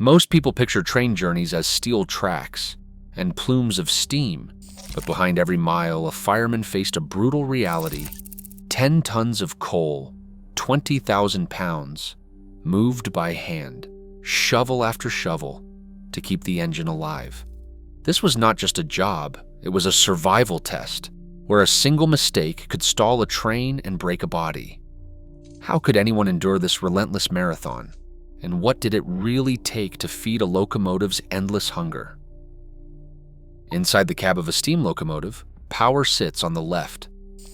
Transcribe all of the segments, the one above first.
Most people picture train journeys as steel tracks and plumes of steam, but behind every mile, a fireman faced a brutal reality: 10 tons of coal, 20,000 pounds, moved by hand, shovel after shovel, to keep the engine alive. This was not just a job, it was a survival test, where a single mistake could stall a train and break a body. How could anyone endure this relentless marathon? And what did it really take to feed a locomotive's endless hunger? Inside the cab of a steam locomotive, power sits on the left.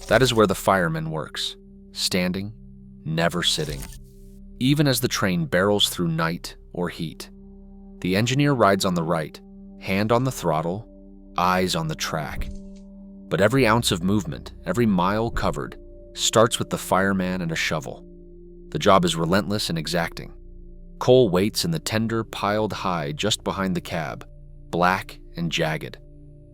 That is where the fireman works, standing, never sitting. Even as the train barrels through night or heat, the engineer rides on the right, hand on the throttle, eyes on the track. But every ounce of movement, every mile covered, starts with the fireman and a shovel. The job is relentless and exacting. Coal waits in the tender piled high just behind the cab, black and jagged.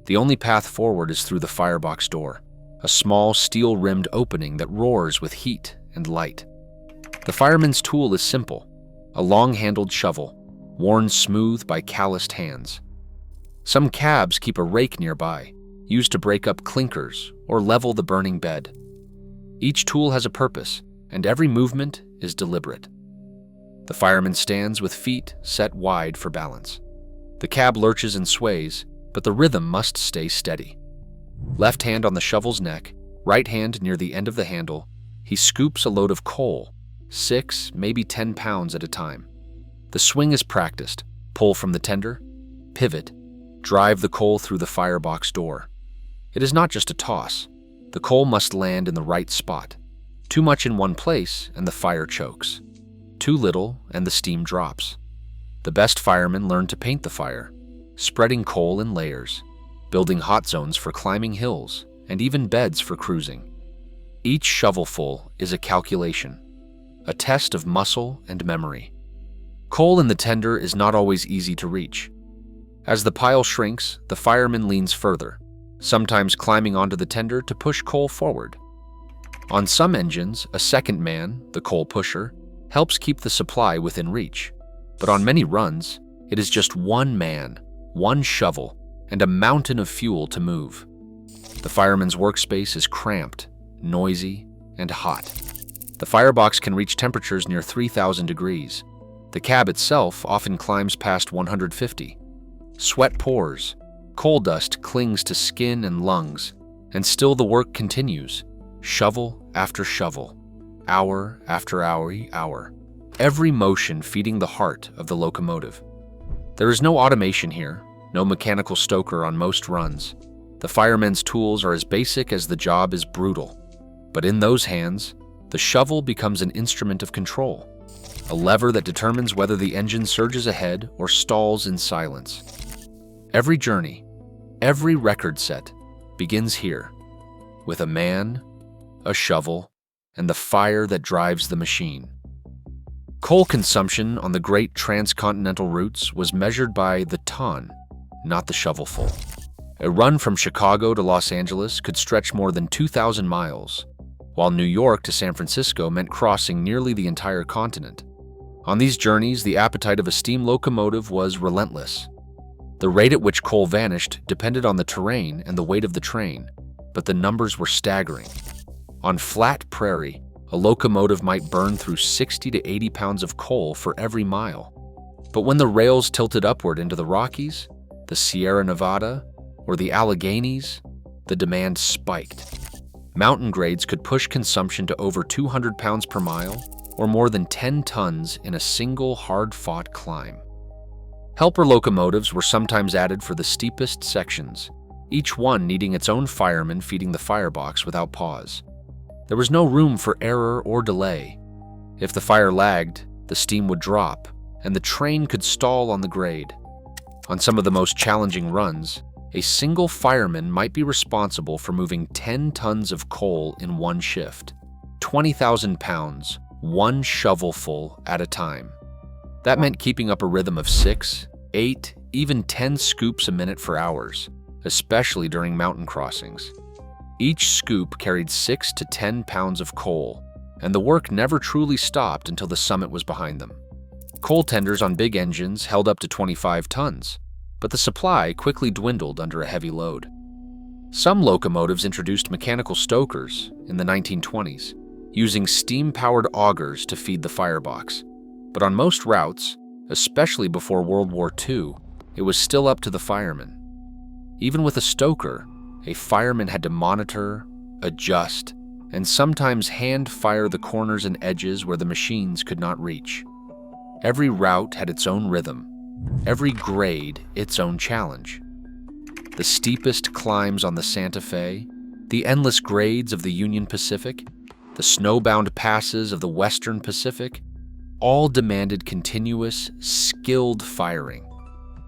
The only path forward is through the firebox door, a small steel-rimmed opening that roars with heat and light. The fireman's tool is simple, a long-handled shovel, worn smooth by calloused hands. Some cabs keep a rake nearby, used to break up clinkers or level the burning bed. Each tool has a purpose, and every movement is deliberate. The fireman stands with feet set wide for balance. The cab lurches and sways, but the rhythm must stay steady. Left hand on the shovel's neck, right hand near the end of the handle, he scoops a load of coal, 6, maybe 10 pounds at a time. The swing is practiced: pull from the tender, pivot, drive the coal through the firebox door. It is not just a toss. The coal must land in the right spot. Too much in one place and the fire chokes. Too little and the steam drops. The best firemen learn to paint the fire, spreading coal in layers, building hot zones for climbing hills, and even beds for cruising. Each shovelful is a calculation, a test of muscle and memory. Coal in the tender is not always easy to reach. As the pile shrinks, the fireman leans further, sometimes climbing onto the tender to push coal forward. On some engines, a second man, the coal pusher, helps keep the supply within reach. But on many runs, it is just one man, one shovel, and a mountain of fuel to move. The fireman's workspace is cramped, noisy, and hot. The firebox can reach temperatures near 3,000 degrees. The cab itself often climbs past 150. Sweat pours, coal dust clings to skin and lungs, and still the work continues, shovel after shovel, hour after hour, every motion feeding the heart of the locomotive. There is no automation here, no mechanical stoker on most runs. The fireman's tools are as basic as the job is brutal. But in those hands, the shovel becomes an instrument of control, a lever that determines whether the engine surges ahead or stalls in silence. Every journey, every record set, begins here, with a man, a shovel, and the fire that drives the machine. Coal consumption on the great transcontinental routes was measured by the ton, not the shovelful. A run from Chicago to Los Angeles could stretch more than 2,000 miles, while New York to San Francisco meant crossing nearly the entire continent. On these journeys, the appetite of a steam locomotive was relentless. The rate at which coal vanished depended on the terrain and the weight of the train, but the numbers were staggering. On flat prairie, a locomotive might burn through 60 to 80 pounds of coal for every mile. But when the rails tilted upward into the Rockies, the Sierra Nevada, or the Alleghenies, the demand spiked. Mountain grades could push consumption to over 200 pounds per mile, or more than 10 tons in a single hard-fought climb. Helper locomotives were sometimes added for the steepest sections, each one needing its own fireman feeding the firebox without pause. There was no room for error or delay. If the fire lagged, the steam would drop, and the train could stall on the grade. On some of the most challenging runs, a single fireman might be responsible for moving 10 tons of coal in one shift, 20,000 pounds, one shovelful at a time. That meant keeping up a rhythm of 6, 8, even 10 scoops a minute for hours, especially during mountain crossings. Each scoop carried 6 to 10 pounds of coal, and the work never truly stopped until the summit was behind them. Coal tenders on big engines held up to 25 tons, but the supply quickly dwindled under a heavy load. Some locomotives introduced mechanical stokers in the 1920s, using steam-powered augers to feed the firebox. But on most routes, especially before World War II, it was still up to the fireman. Even with a stoker, a fireman had to monitor, adjust, and sometimes hand-fire the corners and edges where the machines could not reach. Every route had its own rhythm, every grade its own challenge. The steepest climbs on the Santa Fe, the endless grades of the Union Pacific, the snowbound passes of the Western Pacific, all demanded continuous, skilled firing.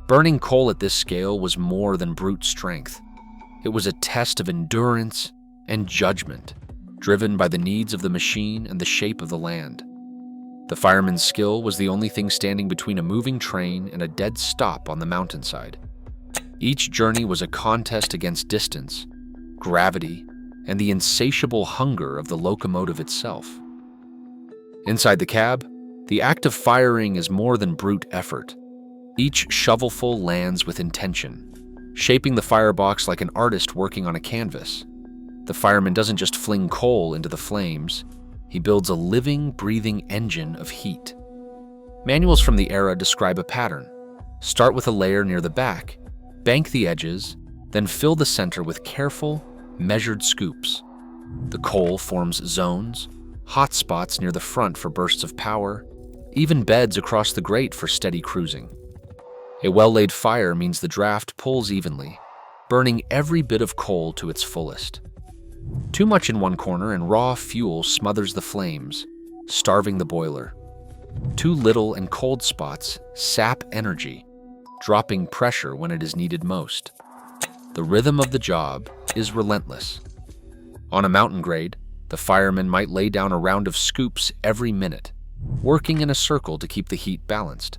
Burning coal at this scale was more than brute strength. It was a test of endurance and judgment, driven by the needs of the machine and the shape of the land. The fireman's skill was the only thing standing between a moving train and a dead stop on the mountainside. Each journey was a contest against distance, gravity, and the insatiable hunger of the locomotive itself. Inside the cab, the act of firing is more than brute effort. Each shovelful lands with intention, shaping the firebox like an artist working on a canvas. The fireman doesn't just fling coal into the flames, he builds a living, breathing engine of heat. Manuals from the era describe a pattern. Start with a layer near the back, bank the edges, then fill the center with careful, measured scoops. The coal forms zones, hot spots near the front for bursts of power, even beds across the grate for steady cruising. A well-laid fire means the draft pulls evenly, burning every bit of coal to its fullest. Too much in one corner and raw fuel smothers the flames, starving the boiler. Too little and cold spots sap energy, dropping pressure when it is needed most. The rhythm of the job is relentless. On a mountain grade, the fireman might lay down a round of scoops every minute, working in a circle to keep the heat balanced.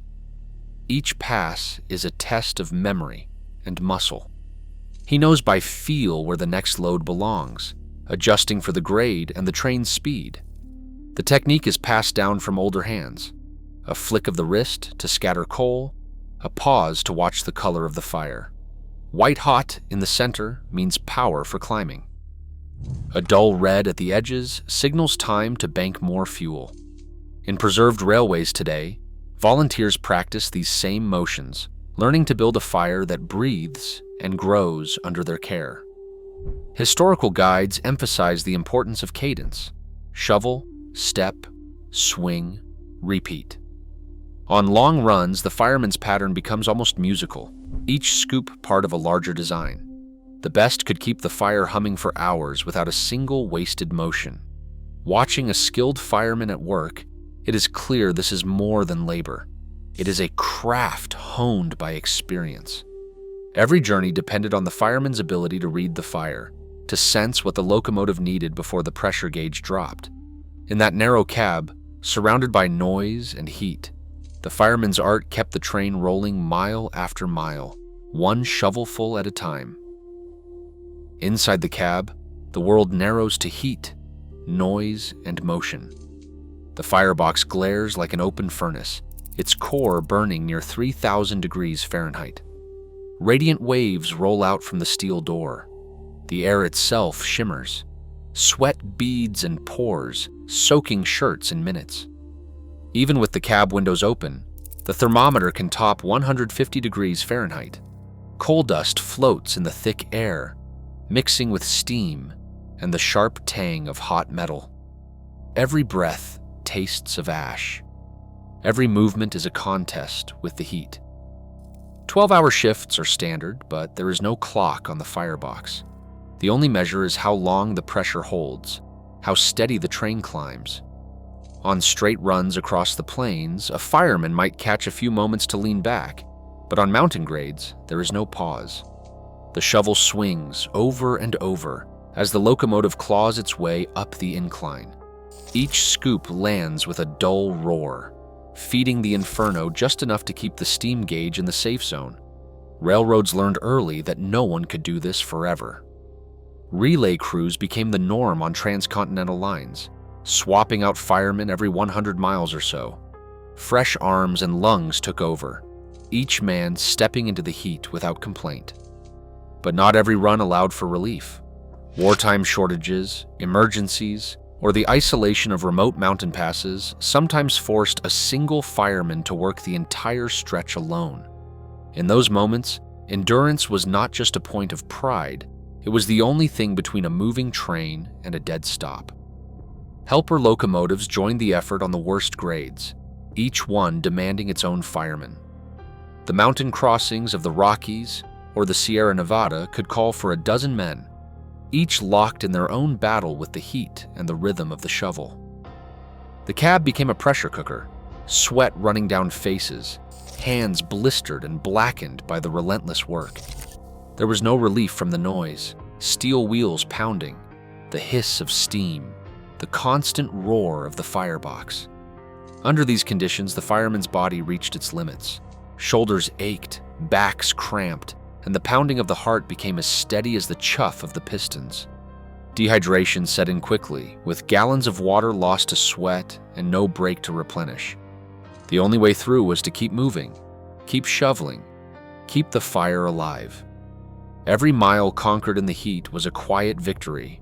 Each pass is a test of memory and muscle. He knows by feel where the next load belongs, adjusting for the grade and the train's speed. The technique is passed down from older hands. A flick of the wrist to scatter coal, a pause to watch the color of the fire. White hot in the center means power for climbing. A dull red at the edges signals time to bank more fuel. In preserved railways today, volunteers practice these same motions, learning to build a fire that breathes and grows under their care. Historical guides emphasize the importance of cadence: shovel, step, swing, repeat. On long runs, the fireman's pattern becomes almost musical, each scoop part of a larger design. The best could keep the fire humming for hours without a single wasted motion. Watching a skilled fireman at work, it is clear this is more than labor. It is a craft honed by experience. Every journey depended on the fireman's ability to read the fire, to sense what the locomotive needed before the pressure gauge dropped. In that narrow cab, surrounded by noise and heat, the fireman's art kept the train rolling mile after mile, one shovelful at a time. Inside the cab, the world narrows to heat, noise, and motion. The firebox glares like an open furnace, its core burning near 3,000 degrees Fahrenheit. Radiant waves roll out from the steel door. The air itself shimmers. Sweat beads and pours, soaking shirts in minutes. Even with the cab windows open, the thermometer can top 150 degrees Fahrenheit. Coal dust floats in the thick air, mixing with steam and the sharp tang of hot metal. Every breath tastes of ash. Every movement is a contest with the heat. 12-hour shifts are standard, but there is no clock on the firebox. The only measure is how long the pressure holds, how steady the train climbs. On straight runs across the plains, a fireman might catch a few moments to lean back, but on mountain grades, there is no pause. The shovel swings over and over as the locomotive claws its way up the incline. Each scoop lands with a dull roar, feeding the inferno just enough to keep the steam gauge in the safe zone. Railroads learned early that no one could do this forever. Relay crews became the norm on transcontinental lines, swapping out firemen every 100 miles or so. Fresh arms and lungs took over, each man stepping into the heat without complaint. But not every run allowed for relief. Wartime shortages, emergencies, or the isolation of remote mountain passes sometimes forced a single fireman to work the entire stretch alone. In those moments, endurance was not just a point of pride, it was the only thing between a moving train and a dead stop. Helper locomotives joined the effort on the worst grades, each one demanding its own fireman. The mountain crossings of the Rockies or the Sierra Nevada could call for a dozen men, each locked in their own battle with the heat and the rhythm of the shovel. The cab became a pressure cooker, sweat running down faces, hands blistered and blackened by the relentless work. There was no relief from the noise, steel wheels pounding, the hiss of steam, the constant roar of the firebox. Under these conditions, the fireman's body reached its limits. Shoulders ached, backs cramped, and the pounding of the heart became as steady as the chuff of the pistons. Dehydration set in quickly, with gallons of water lost to sweat and no break to replenish. The only way through was to keep moving, keep shoveling, keep the fire alive. Every mile conquered in the heat was a quiet victory,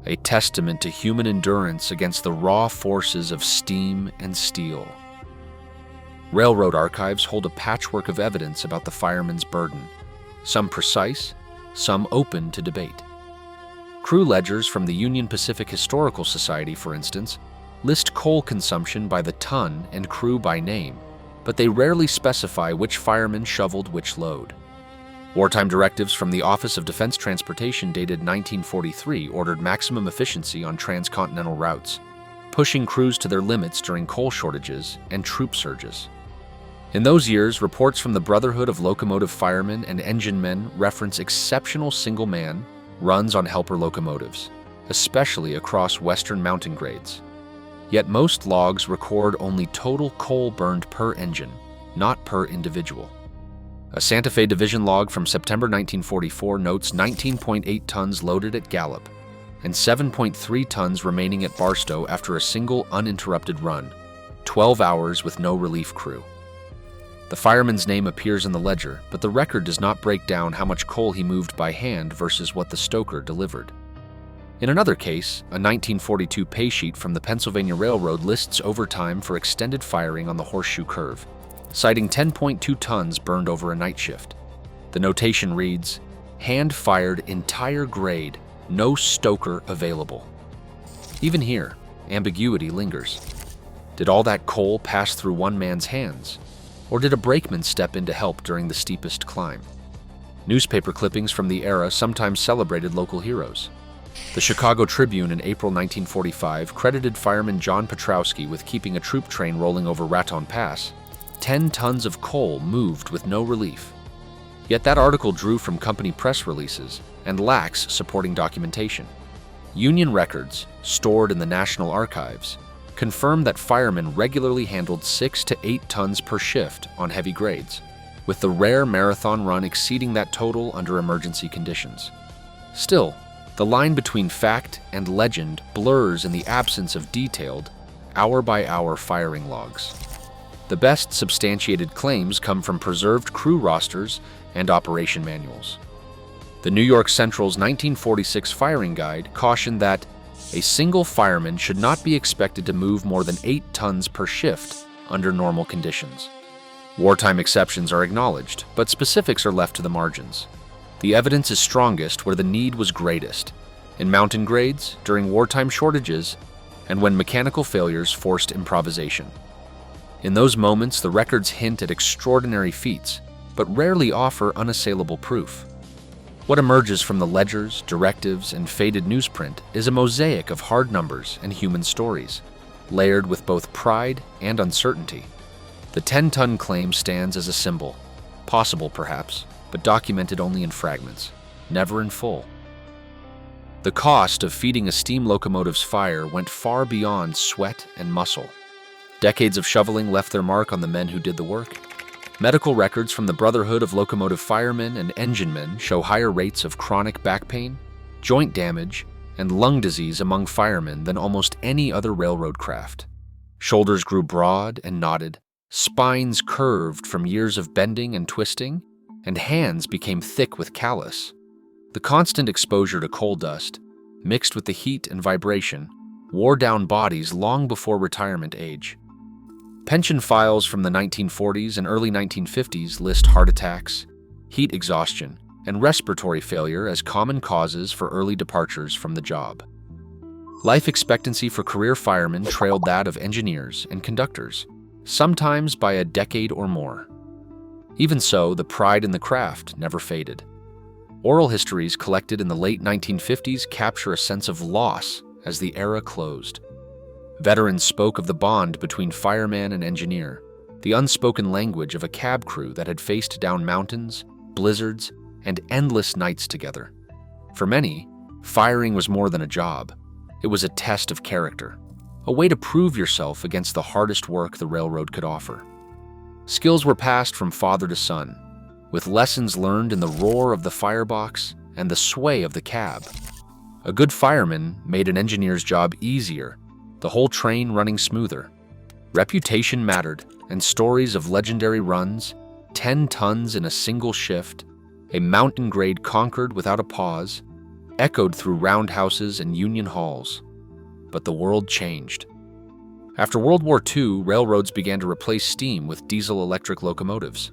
a testament to human endurance against the raw forces of steam and steel. Railroad archives hold a patchwork of evidence about the fireman's burden, some precise, some open to debate. Crew ledgers from the Union Pacific Historical Society, for instance, list coal consumption by the ton and crew by name, but they rarely specify which fireman shoveled which load. Wartime directives from the Office of Defense Transportation dated 1943 ordered maximum efficiency on transcontinental routes, pushing crews to their limits during coal shortages and troop surges. In those years, reports from the Brotherhood of Locomotive Firemen and Engine Men reference exceptional single-man runs on helper locomotives, especially across western mountain grades. Yet most logs record only total coal burned per engine, not per individual. A Santa Fe Division log from September 1944 notes 19.8 tons loaded at Gallup and 7.3 tons remaining at Barstow after a single uninterrupted run, 12 hours with no relief crew. The fireman's name appears in the ledger, but the record does not break down how much coal he moved by hand versus what the stoker delivered. In another case, a 1942 pay sheet from the Pennsylvania Railroad lists overtime for extended firing on the Horseshoe Curve, citing 10.2 tons burned over a night shift. The notation reads, "Hand-fired entire grade, no stoker available." Even here, ambiguity lingers. Did all that coal pass through one man's hands? Or did a brakeman step in to help during the steepest climb? Newspaper clippings from the era sometimes celebrated local heroes. The Chicago Tribune in April 1945 credited fireman John Petrowski with keeping a troop train rolling over Raton Pass. 10 tons of coal moved with no relief. Yet that article drew from company press releases and lacks supporting documentation. Union records, stored in the National Archives, confirm that firemen regularly handled 6 to 8 tons per shift on heavy grades, with the rare marathon run exceeding that total under emergency conditions. Still, the line between fact and legend blurs in the absence of detailed, hour-by-hour firing logs. The best substantiated claims come from preserved crew rosters and operation manuals. The New York Central's 1946 firing guide cautioned that a single fireman should not be expected to move more than 8 tons per shift under normal conditions. Wartime exceptions are acknowledged, but specifics are left to the margins. The evidence is strongest where the need was greatest, in mountain grades, during wartime shortages, and when mechanical failures forced improvisation. In those moments, the records hint at extraordinary feats, but rarely offer unassailable proof. What emerges from the ledgers, directives, and faded newsprint is a mosaic of hard numbers and human stories, layered with both pride and uncertainty. The 10-ton claim stands as a symbol, possible perhaps, but documented only in fragments, never in full. The cost of feeding a steam locomotive's fire went far beyond sweat and muscle. Decades of shoveling left their mark on the men who did the work. Medical records from the Brotherhood of Locomotive Firemen and Engine Men show higher rates of chronic back pain, joint damage, and lung disease among firemen than almost any other railroad craft. Shoulders grew broad and knotted, Spines curved from years of bending and twisting, and hands became thick with callus. The constant exposure to coal dust, mixed with the heat and vibration, wore down bodies long before retirement age. Pension files from the 1940s and early 1950s list heart attacks, heat exhaustion, and respiratory failure as common causes for early departures from the job. Life expectancy for career firemen trailed that of engineers and conductors, sometimes by a decade or more. Even so, the pride in the craft never faded. Oral histories collected in the late 1950s capture a sense of loss as the era closed. Veterans spoke of the bond between fireman and engineer, the unspoken language of a cab crew that had faced down mountains, blizzards, and endless nights together. For many, firing was more than a job. It was a test of character, a way to prove yourself against the hardest work the railroad could offer. Skills were passed from father to son, with lessons learned in the roar of the firebox and the sway of the cab. A good fireman made an engineer's job easier, the whole train running smoother. Reputation mattered, and stories of legendary runs, 10 tons in a single shift, a mountain grade conquered without a pause, echoed through roundhouses and union halls. But the world changed. After World War II, railroads began to replace steam with diesel-electric locomotives.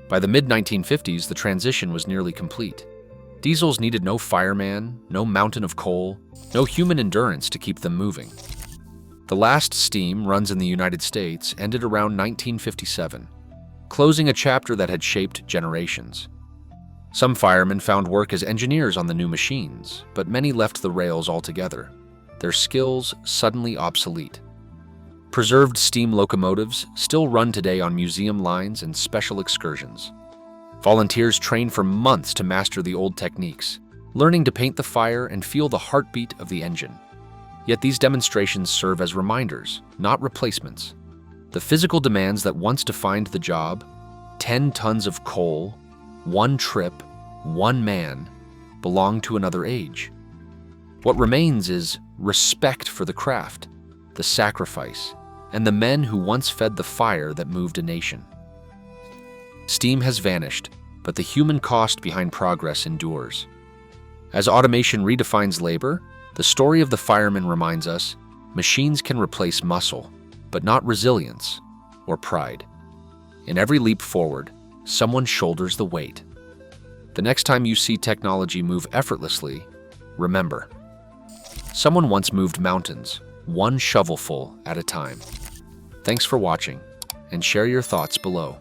By the mid-1950s, the transition was nearly complete. Diesels needed no fireman, no mountain of coal, no human endurance to keep them moving. The last steam runs in the United States ended around 1957, closing a chapter that had shaped generations. Some firemen found work as engineers on the new machines, but many left the rails altogether, their skills suddenly obsolete. Preserved steam locomotives still run today on museum lines and special excursions. Volunteers train for months to master the old techniques, learning to paint the fire and feel the heartbeat of the engine. Yet these demonstrations serve as reminders, not replacements. The physical demands that once defined the job, 10 tons of coal, 1 trip, 1 man, belong to another age. What remains is respect for the craft, the sacrifice, and the men who once fed the fire that moved a nation. Steam has vanished, but the human cost behind progress endures. As automation redefines labor, the story of the fireman reminds us machines can replace muscle, but not resilience or pride. In every leap forward, someone shoulders the weight. The next time you see technology move effortlessly, remember, someone once moved mountains, one shovelful at a time. Thanks for watching, and share your thoughts below.